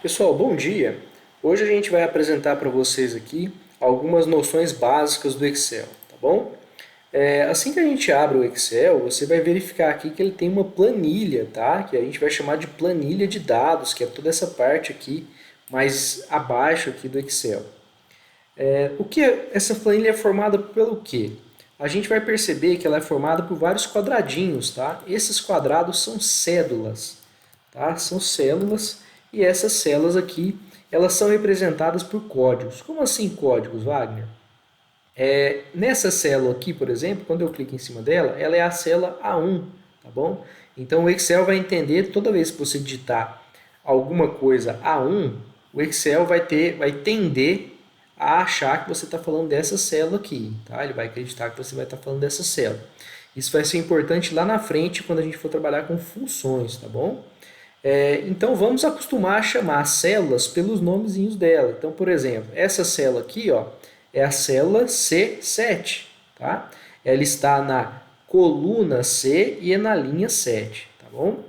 Pessoal, bom dia! Hoje a gente vai apresentar para vocês aqui algumas noções básicas do Excel, tá bom? Assim que a gente abre o Excel, você vai verificar aqui que ele tem uma planilha, tá? Que a gente vai chamar de planilha de dados, que é toda essa parte aqui mais abaixo aqui do Excel. Essa planilha é formada pelo quê? A gente vai perceber que ela é formada por vários quadradinhos, tá? Esses quadrados são cédulas, tá? São células e essas células aqui, elas são representadas por códigos. Como assim códigos, Wagner? Nessa célula aqui, por exemplo, quando eu clico em cima dela, ela é a célula A1, tá bom? Então o Excel vai entender toda vez que você digitar alguma coisa A1, o Excel vai tender a achar que você está falando dessa célula aqui, tá? Ele vai acreditar que você vai estar falando dessa célula. Isso vai ser importante lá na frente quando a gente for trabalhar com funções, tá bom? Então vamos acostumar a chamar as células pelos nomezinhos dela. Então, por exemplo, essa célula aqui, ó, é a célula C7, tá? Ela está na coluna C e é na linha 7, tá bom?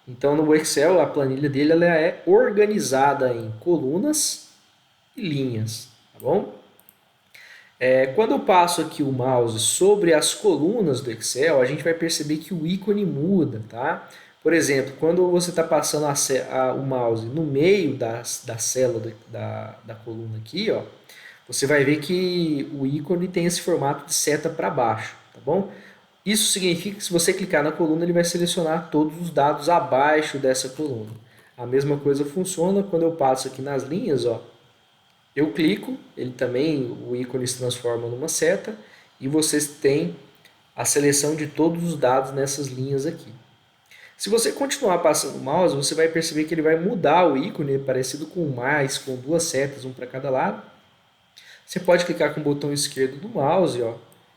Então no Excel a planilha dele ela é organizada em colunas e linhas, tá bom? Quando eu passo aqui o mouse sobre as colunas do Excel, a gente vai perceber que o ícone muda, tá? Por exemplo, quando você está passando o mouse no meio da célula da coluna aqui, ó, você vai ver que o ícone tem esse formato de seta para baixo, tá bom? Isso significa que se você clicar na coluna, ele vai selecionar todos os dados abaixo dessa coluna. A mesma coisa funciona quando eu passo aqui nas linhas, ó, eu clico, ele também, o ícone se transforma numa seta e vocês têm a seleção de todos os dados nessas linhas aqui. Se você continuar passando o mouse, você vai perceber que ele vai mudar o ícone, parecido com um mais, com duas setas, um para cada lado. Você pode clicar com o botão esquerdo do mouse, ó,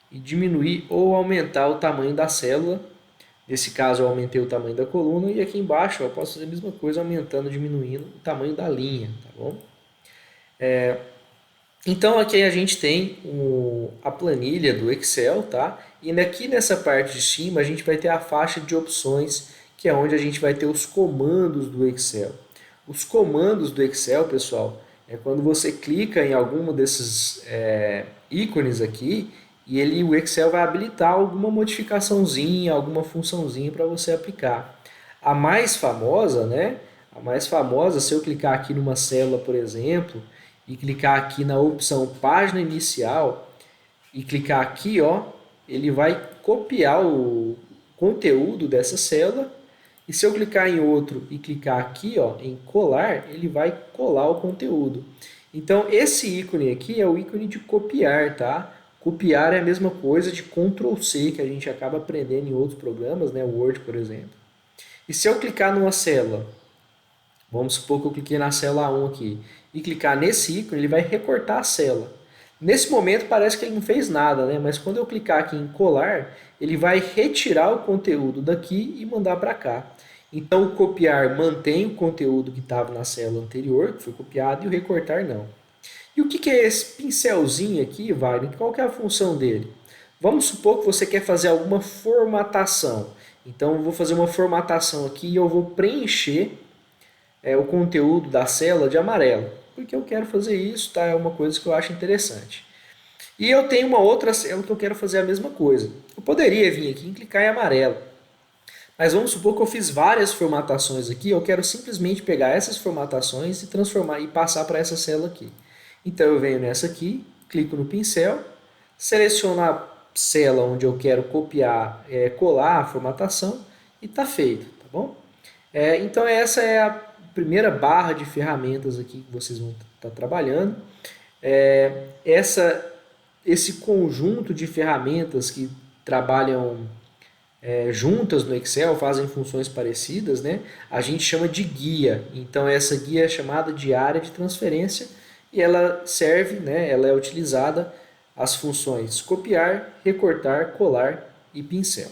e diminuir ou aumentar o tamanho da célula. Nesse caso, eu aumentei o tamanho da coluna e aqui embaixo ó, eu posso fazer a mesma coisa, aumentando, diminuindo o tamanho da linha, tá bom? Então aqui a gente tem a planilha do Excel, tá? E aqui nessa parte de cima a gente vai ter a faixa de opções, que é onde a gente vai ter os comandos do Excel. Os comandos do Excel, pessoal, é quando você clica em algum desses ícones aqui e o Excel vai habilitar alguma modificaçãozinha, alguma funçãozinha para você aplicar. A mais famosa, né? A mais famosa, se eu clicar aqui numa célula, por exemplo, e clicar aqui na opção página inicial e clicar aqui, ó, ele vai copiar o conteúdo dessa célula. E se eu clicar em outro e clicar aqui, ó, em colar, ele vai colar o conteúdo. Então esse ícone aqui é o ícone de copiar, tá? Copiar é a mesma coisa de Ctrl C que a gente acaba aprendendo em outros programas, né, Word, por exemplo. E se eu clicar numa célula, vamos supor que eu cliquei na célula 1 aqui, e clicar nesse ícone, ele vai recortar a célula. Nesse momento parece que ele não fez nada, né? Mas quando eu clicar aqui em colar, ele vai retirar o conteúdo daqui e mandar para cá. Então o copiar mantém o conteúdo que estava na célula anterior, que foi copiado, e o recortar não. E o que é esse pincelzinho aqui, Wagner? Qual que é a função dele? Vamos supor que você quer fazer alguma formatação. Então eu vou fazer uma formatação aqui e eu vou preencher o conteúdo da célula de amarelo, porque eu quero fazer isso, tá? É uma coisa que eu acho interessante. E eu tenho uma outra célula que eu quero fazer a mesma coisa. Eu poderia vir aqui e clicar em amarelo, mas vamos supor que eu fiz várias formatações aqui, eu quero simplesmente pegar essas formatações e transformar e passar para essa célula aqui. Então eu venho nessa aqui, clico no pincel, seleciono a célula onde eu quero copiar, colar a formatação e está feito, tá bom? Então essa é a primeira barra de ferramentas aqui que vocês vão estar trabalhando. Esse conjunto de ferramentas que trabalham juntas no Excel, fazem funções parecidas, né? A gente chama de guia. Então essa guia é chamada de área de transferência e ela serve, né? Ela é utilizada as funções copiar, recortar, colar e pincel.